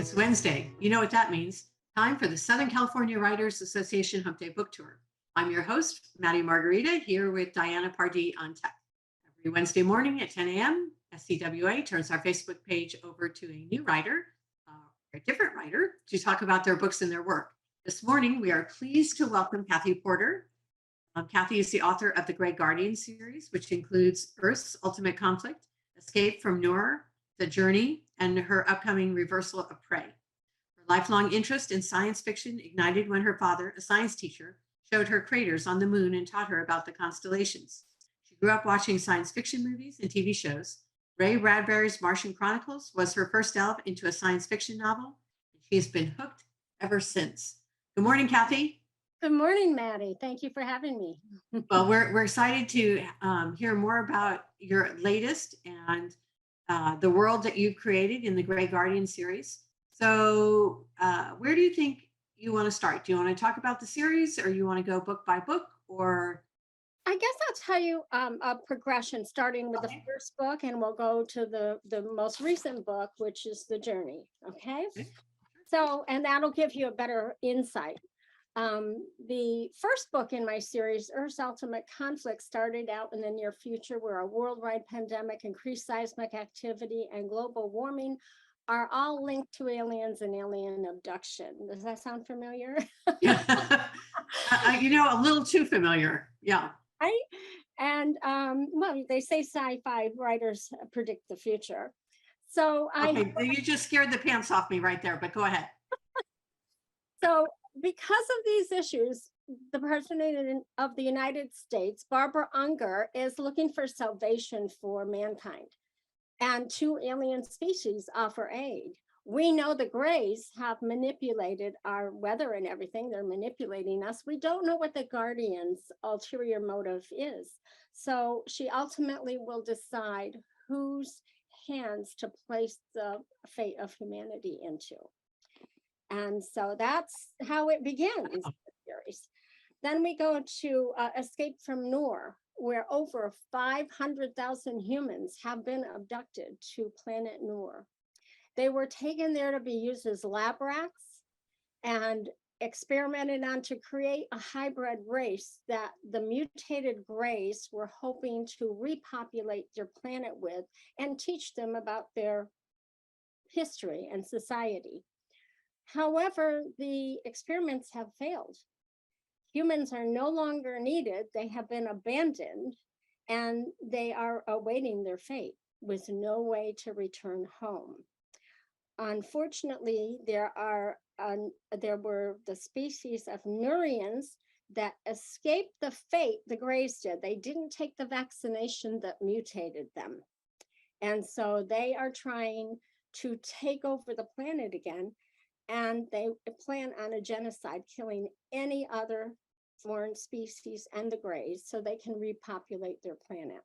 It's Wednesday. You know what that means. Time for the Southern California Writers Association Hump Day Book Tour. I'm your host, Maddie Margarita, here with Diana Pardee on tech. Every Wednesday morning at 10 a.m., SCWA turns our Facebook page over to a new writer, a different writer, to talk about their books and their work. This morning, we are pleased to welcome Kathy Porter. Kathy is the author of the Grey Guardian series, which includes Earth's Ultimate Conflict, Escape from Nuur, The Journey, and her upcoming Reversal of Prey. Her lifelong interest in science fiction ignited when her father, a science teacher, showed her craters on the moon and taught her about the constellations. She grew up watching science fiction movies and TV shows. Ray Bradbury's Martian Chronicles was her first delve into a science fiction novel, and she has been hooked ever since. Good morning, Kathy. Good morning, Maddie. Thank you for having me. Well, we're excited to hear more about your latest and the world that you've created in the Grey Guardian series. So where do you think you want to start? Do you want to talk about the series, or you want to go book by book, or? I guess I'll tell you a progression, starting with the first book, and we'll go to the most recent book, which is The Journey. Okay. So, and that'll give you a better insight. The first book in my series, Earth's Ultimate Conflict, started out in the near future where a worldwide pandemic, increased seismic activity, and global warming are all linked to aliens and alien abduction. Does that sound familiar? A little too familiar. Yeah. Right? And well, they say sci-fi writers predict the future. So you just scared the pants off me right there, but go ahead. So because of these issues, the President of the United States, Barbara Unger, is looking for salvation for mankind. And two alien species offer aid. We know the Greys have manipulated our weather and everything. They're manipulating us. We don't know what the Guardian's ulterior motive is. So she ultimately will decide whose hands to place the fate of humanity into. And so that's how it begins, the series. Then we go to Escape from Nuur, where over 500,000 humans have been abducted to planet Nuur. They were taken there to be used as lab rats and experimented on to create a hybrid race that the mutated Greys were hoping to repopulate their planet with and teach them about their history and society. However, the experiments have failed. Humans are no longer needed. They have been abandoned, and they are awaiting their fate with no way to return home. Unfortunately, there were the species of Neurians that escaped the fate the Greys did. They didn't take the vaccination that mutated them. And so they are trying to take over the planet again. And they plan on a genocide, killing any other foreign species and the Greys so they can repopulate their planet.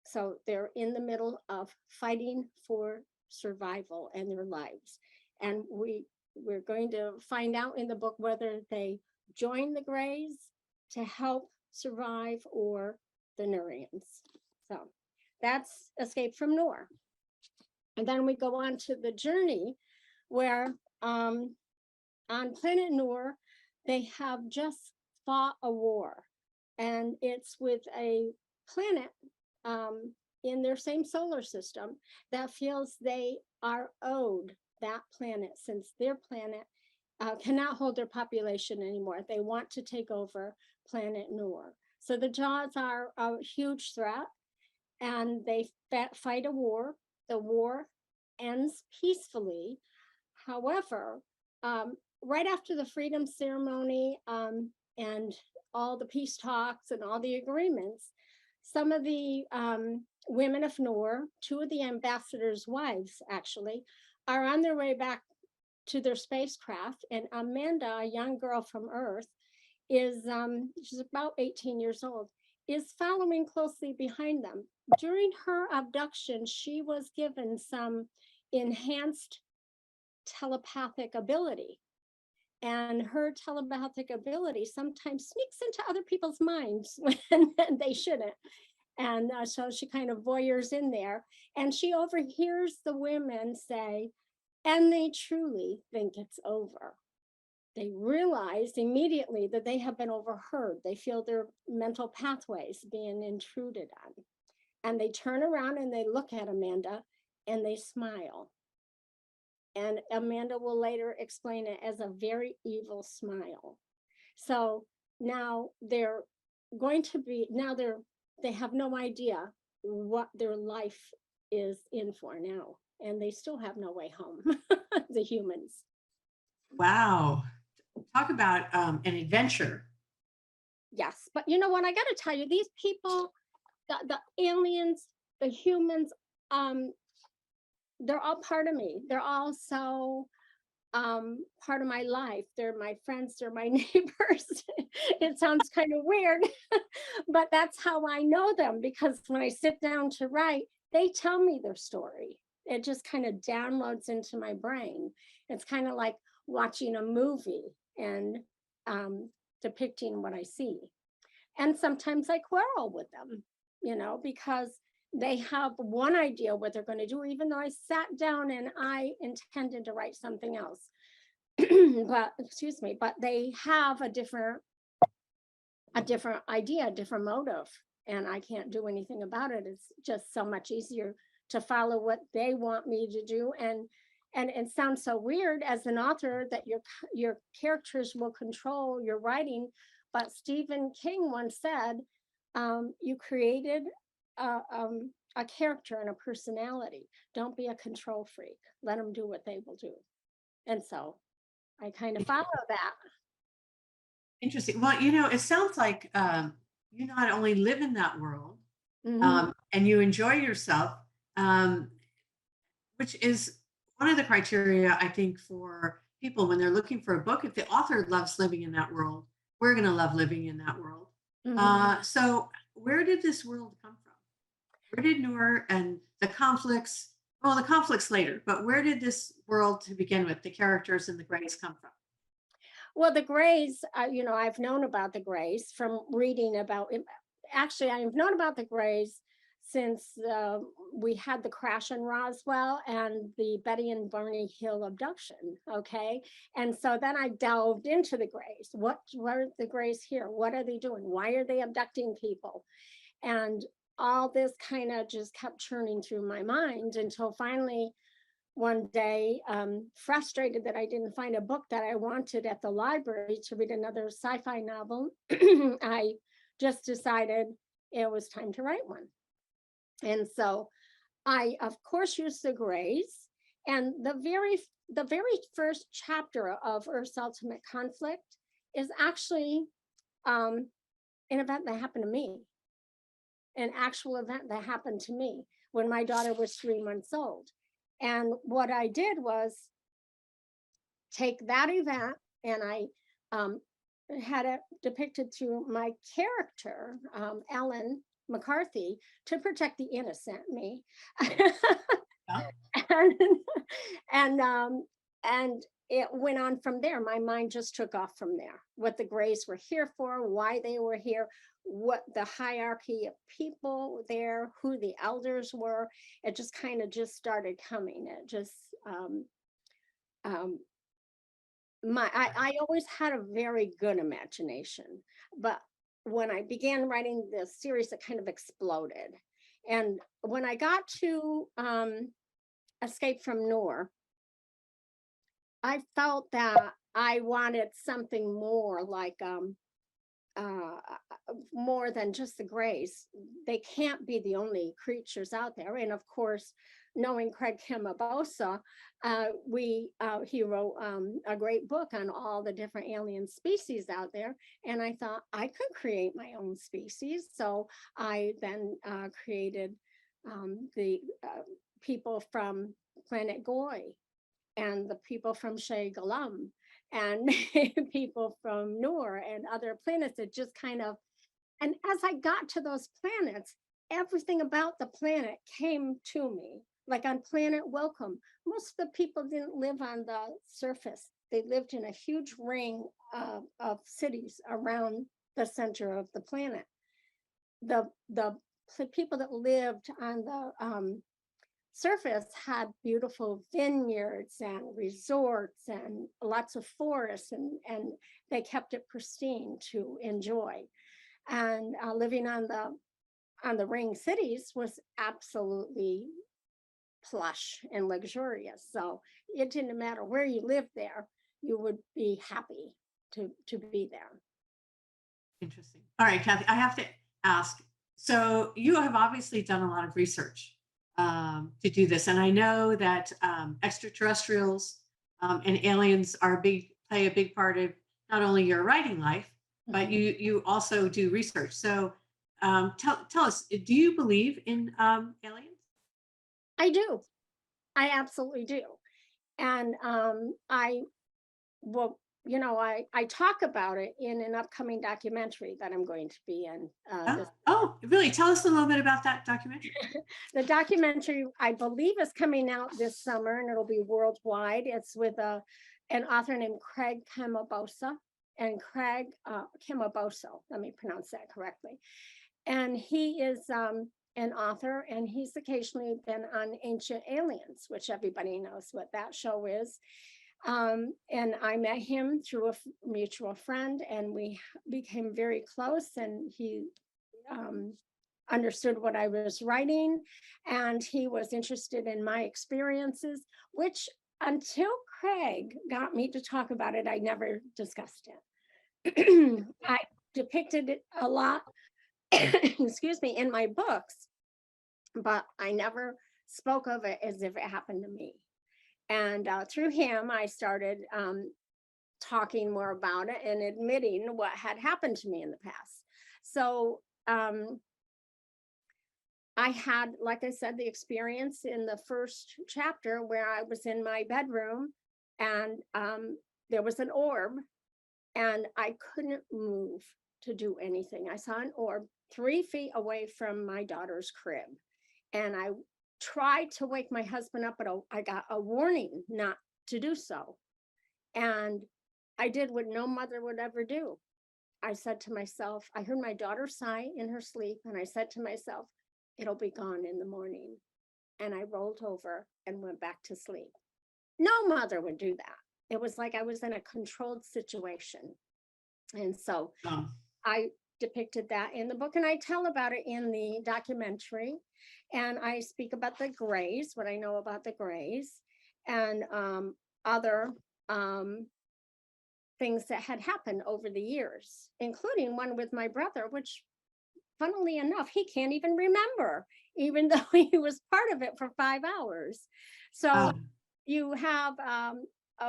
So they're in the middle of fighting for survival and their lives. And we're going to find out in the book whether they join the Greys to help survive or the Neurians. So that's Escape from Nuur. And then we go on to The Journey, where on planet Nuur, they have just fought a war. And it's with a planet in their same solar system that feels they are owed that planet, since their planet cannot hold their population anymore. They want to take over planet Nuur. So the Jaws are a huge threat, and they fight a war. The war ends peacefully. However, right after the freedom ceremony and all the peace talks and all the agreements, some of the women of Nuur, two of the ambassadors' wives actually, are on their way back to their spacecraft. And Amanda, a young girl from Earth, is she's about 18 years old, is following closely behind them. During her abduction, she was given some enhanced telepathic ability, and her telepathic ability sometimes sneaks into other people's minds when they shouldn't. And so she kind of voyeurs in there, and she overhears the women say, and they truly think it's over. They realize immediately that they have been overheard. They feel their mental pathways being intruded on. And they turn around and they look at Amanda and they smile. And Amanda will later explain it as a very evil smile. So now they're going to be, they have no idea what their life is in for now. And they still have no way home, the humans. Wow. Talk about an adventure. Yes, but you know what? I got to tell you, these people, the aliens, the humans, they're all part of me. They're all so part of my life. They're my friends, they're my neighbors. It sounds kind of weird, but that's how I know them, because when I sit down to write, they tell me their story. It just kind of downloads into my brain. It's kind of like watching a movie and depicting what I see. And sometimes I quarrel with them, because they have one idea what they're going to do, even though I sat down and I intended to write something else. But they have a different idea, a different motive, and I can't do anything about it. It's just so much easier to follow what they want me to do. And it sounds so weird as an author that your characters will control your writing, but Stephen King once said, you created a character and a personality. Don't be a control freak. Let them do what they will do. And so I kind of follow that. Interesting. Well, it sounds like you not only live in that world, and you enjoy yourself, which is one of the criteria, I think, for people when they're looking for a book. If the author loves living in that world, we're going to love living in that world. So where did this world come from? Where did Nuur and the conflicts, well, the conflicts later, but where did this world to begin with, the characters and the Greys, come from? Well, the Greys, I've known about the Greys from reading about it. Actually, I've known about the Greys since we had the crash in Roswell and the Betty and Barney Hill abduction. Okay. And so then I delved into the Greys. What are the Greys here? What are they doing? Why are they abducting people? And all this kind of just kept churning through my mind until finally one day, frustrated that I didn't find a book that I wanted at the library to read another sci-fi novel, I just decided it was time to write one. And so I, of course, used the Greys. And the very first chapter of Earth's Ultimate Conflict is actually an event that happened to me, an actual event that happened to me when my daughter was 3 months old. And what I did was take that event and I had it depicted through my character, Ellen McCarthy, to protect the innocent me. And it went on from there. My mind just took off from there. What the Greys were here for, why they were here, what the hierarchy of people there, who the elders were. It just kind of just started coming. It just I always had a very good imagination, but when I began writing this series, it kind of exploded. And when I got to Escape from Nuur, I felt that I wanted something more like more than just the Greys. They can't be the only creatures out there. And of course, knowing Craig Kamabosa, he wrote a great book on all the different alien species out there. And I thought I could create my own species. So I then created the people from Planet Goy and the people from Shea Galam and people from Nuur and other planets. It just kind of, and as I got to those planets, everything about the planet came to me. Like on Planet Welcome, most of the people didn't live on the surface. They lived in a huge ring of cities around the center of the planet. The people that lived on the surface had beautiful vineyards and resorts and lots of forests, and they kept it pristine to enjoy. And living on the ring cities was absolutely plush and luxurious. So it didn't matter where you lived there, you would be happy to be there. Interesting. All right, Kathy, I have to ask. So you have obviously done a lot of research to do this, and I know that extraterrestrials and aliens are play a big part of not only your writing life, but Mhm. you also do research. So tell us, do you believe in aliens? I do. I absolutely do. And I well, I talk about it in an upcoming documentary that I'm going to be in. Oh, really? Tell us a little bit about that documentary. The documentary, I believe, is coming out this summer, and it'll be worldwide. It's with an author named Craig Camabosa, and Craig Camaboso, let me pronounce that correctly. And he is an author, and he's occasionally been on Ancient Aliens, which everybody knows what that show is. And I met him through a mutual friend, and we became very close, and he understood what I was writing, and he was interested in my experiences, which until Craig got me to talk about it, I never discussed it. I depicted it a lot, excuse me, in my books, but I never spoke of it as if it happened to me. And through him, I started talking more about it and admitting what had happened to me in the past. So I had, like I said, the experience in the first chapter where I was in my bedroom, and there was an orb, and I couldn't move to do anything. I saw an orb 3 feet away from my daughter's crib, and I tried to wake my husband up, but I got a warning not to do so. And I did what no mother would ever do. I said to myself, I heard my daughter sigh in her sleep, and I said to myself, it'll be gone in the morning. And I rolled over and went back to sleep. No mother would do that. It was like I was in a controlled situation. And so Oh, I depicted that in the book, and I tell about it in the documentary. And I speak about the Greys, what I know about the Greys, and other things that had happened over the years, including one with my brother, which, funnily enough, he can't even remember, even though he was part of it for 5 hours. So oh, you have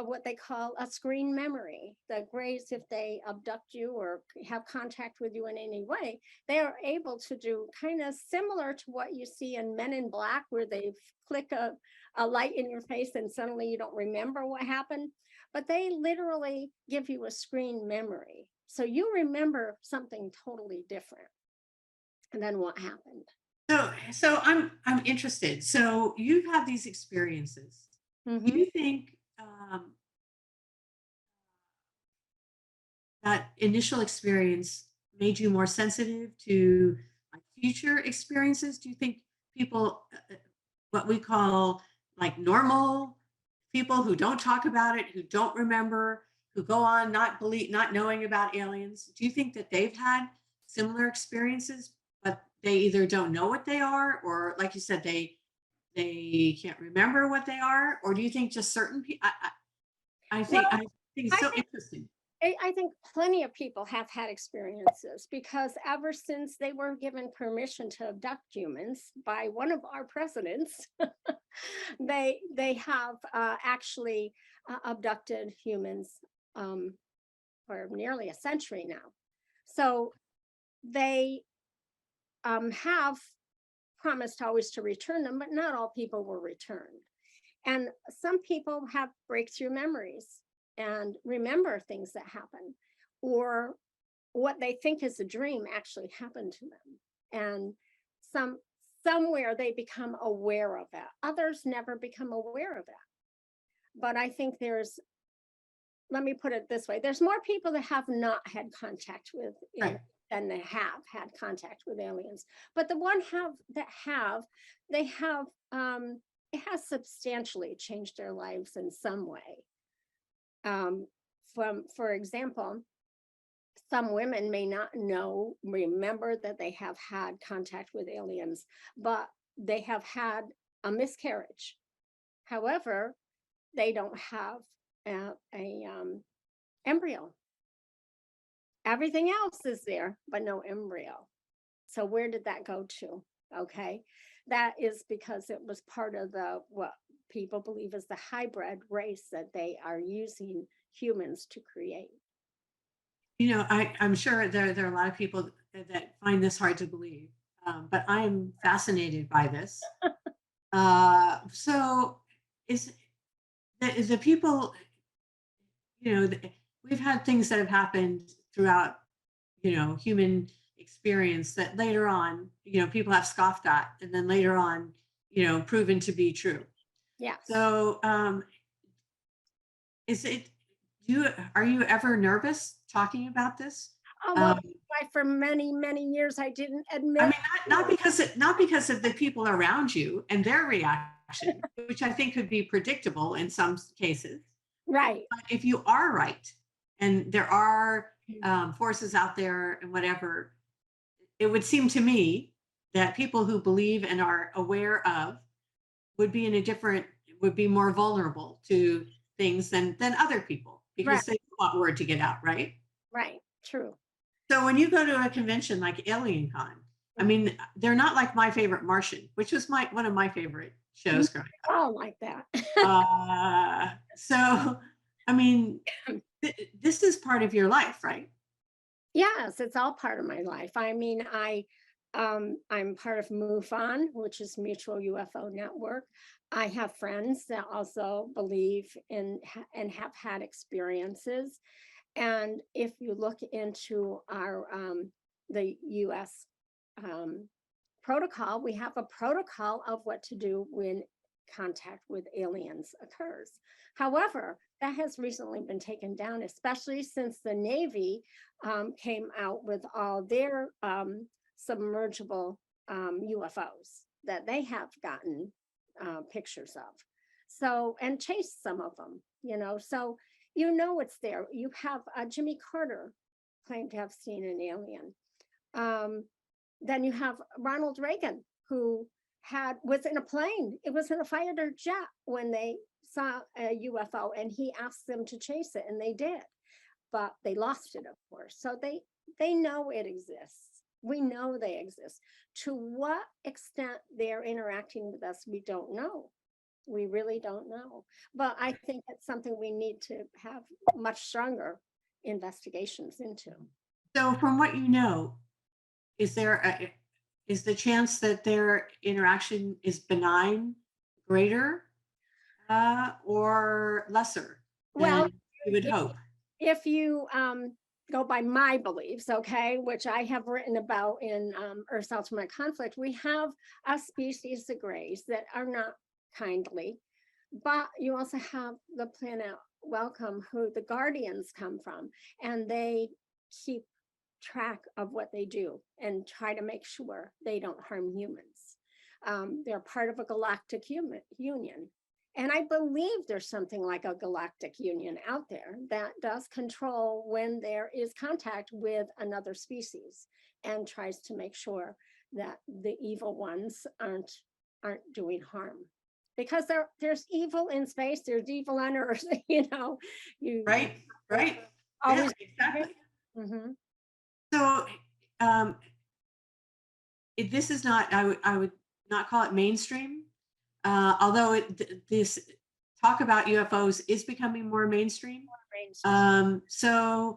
what they call a screen memory. The Greys, if they abduct you or have contact with you in any way, they are able to do kind of similar to what you see in Men in Black, where they click a light in your face and suddenly you don't remember what happened. But they literally give you a screen memory. So you remember something totally different than what happened. so I'm interested. So you've had these experiences. Do Mm-hmm. you think that initial experience made you more sensitive to like future experiences? Do you think people, what we call like normal people who don't talk about it, who don't remember, who go on not knowing about aliens, do you think that they've had similar experiences, but they either don't know what they are, or like you said, they can't remember what they are, or do you think just certain people? I Well, think it's I so think interesting. I think plenty of people have had experiences, because ever since they were given permission to abduct humans by one of our presidents, they have actually abducted humans for nearly a century now. So they have promised always to return them, but not all people were returned. And some people have breakthrough memories and remember things that happen, or what they think is a dream actually happened to them. And somewhere they become aware of it. Others never become aware of it. But I think let me put it this way, there's more people that have not had contact with Right. than they have had contact with aliens. But the one they have it has substantially changed their lives in some way. For example, some women may not remember that they have had contact with aliens, but they have had a miscarriage. However, they don't have a embryo. Everything else is there, but no embryo. So where did that go to? Okay, that is because it was part of what people believe is the hybrid race that they are using humans to create. I'm sure there are a lot of people that find this hard to believe, but I'm fascinated by this. So is the people, we've had things that have happened throughout, human experience that later on, people have scoffed at, and then later on, proven to be true. Yeah. So, is it, are you ever nervous talking about this? Oh, well, why for many, many years I didn't admit. I mean, not because of the people around you and their reaction, which I think could be predictable in some cases. Right. But if you are right, and there are forces out there and whatever, it would seem to me that people who believe and are aware of would be more vulnerable to things than other people, because Right. they want word to get out, right? Right. True. So when you go to a convention like Alien Con, I mean, they're not like My Favorite Martian, which was one of my favorite shows growing up. Oh, like that. So, I mean, this is part of your life, right? Yes, it's all part of my life. I mean, I'm part of MUFON, which is Mutual UFO Network. I have friends that also believe in and have had experiences. And if you look into our the U.S. Protocol, we have a protocol of what to do when contact with aliens occurs. However, that has recently been taken down, especially since the Navy came out with all their submergible UFOs that they have gotten pictures of. So, and chased some of them, so it's there. You have Jimmy Carter claimed to have seen an alien. Then you have Ronald Reagan, who was in a plane. It was in a fighter jet when they saw a UFO, and he asked them to chase it, and they did, but they lost it, of course. So they know it exists. We know they exist. To what extent they're interacting with us, we don't know. We really don't know. But I think it's something we need to have much stronger investigations into. So, from what you know, is the chance that their interaction is benign greater or lesser Well, than you would hope? if you go by my beliefs, okay, which I have written about in Earth's Ultimate Conflict, we have a species of greys that are not kindly, but you also have the planet Welcome, who the Guardians come from, and they keep track of what they do and try to make sure they don't harm humans. They're part of a galactic union. And I believe there's something like a galactic union out there that does control when there is contact with another species and tries to make sure that the evil ones aren't doing harm. Because there's evil in space, there's evil on Earth, Right. Always. Yeah, exactly. Mm-hmm. So, this is not, I would not call it mainstream, although this talk about UFOs is becoming more mainstream. So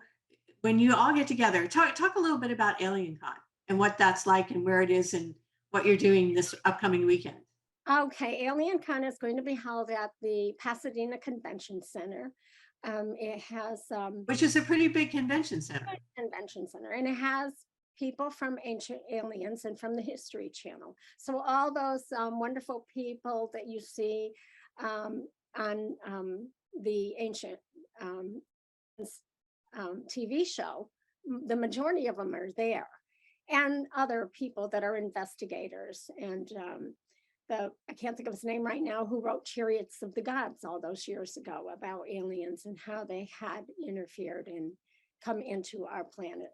when you all get together, talk a little bit about Alien Con and what that's like and where it is and what you're doing this upcoming weekend. Okay, Alien Con is going to be held at the Pasadena Convention Center. It has which is a pretty big convention center. And it has people from Ancient Aliens and from the History Channel. So all those wonderful people that you see on the Ancient TV show, the majority of them are there, and other people that are investigators. And I can't think of his name right now, who wrote Chariots of the Gods all those years ago about aliens and how they had interfered and come into our planet.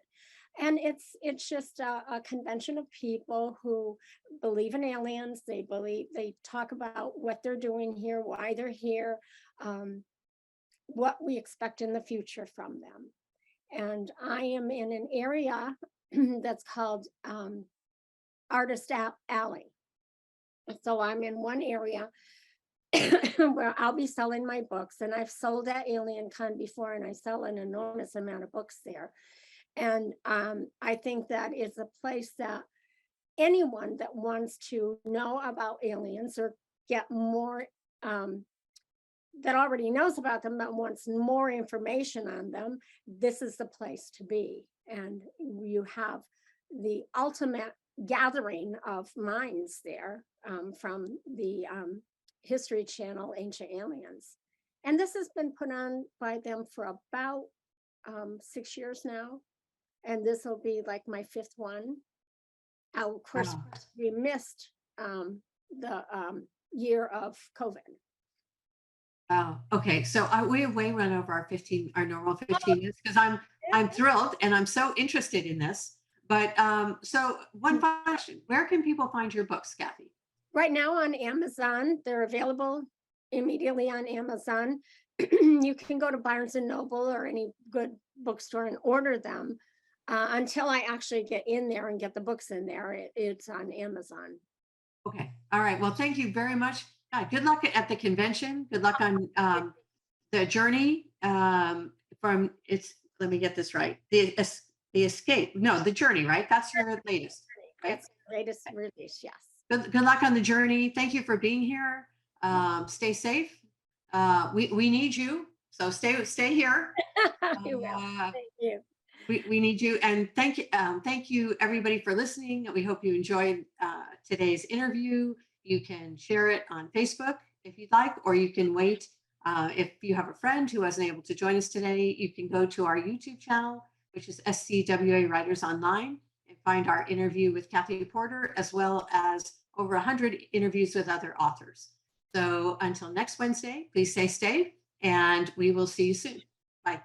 And it's just a convention of people who believe in aliens. They talk about what they're doing here, why they're here, what we expect in the future from them. And I am in an area that's called Artist Alley. So I'm in one area where I'll be selling my books, and I've sold at Alien Con before, and I sell an enormous amount of books there. And I think that is a place that anyone that wants to know about aliens or get more, that already knows about them but wants more information on them, this is the place to be. And you have the ultimate gathering of minds there from the History Channel, Ancient Aliens. And this has been put on by them for about 6 years now. And this will be like my 5th one. Of course, we missed the year of COVID. Oh, okay. So we have way run over our normal 15 minutes because I'm thrilled and I'm so interested in this. But so one question, where can people find your books, Kathy? Right now on Amazon, they're available immediately on Amazon. You can go to Barnes and Noble or any good bookstore and order them. Until I actually get in there and get the books in there, it's on Amazon. Okay. All right. Well, thank you very much. Good luck at the convention. Good luck on the journey from let me get this right. The escape. No, the journey, right? That's your latest, right? That's the latest release, yes. Good luck on the journey. Thank you for being here. Stay safe. We need you. So stay here. You will. Thank you. We need you, and thank you everybody for listening. We hope you enjoyed today's interview. You can share it on Facebook if you'd like, or you can wait. If you have a friend who wasn't able to join us today, you can go to our YouTube channel, which is SCWA Writers Online, and find our interview with Kathy Porter, as well as over 100 interviews with other authors. So until next Wednesday, please stay safe, and we will see you soon. Bye.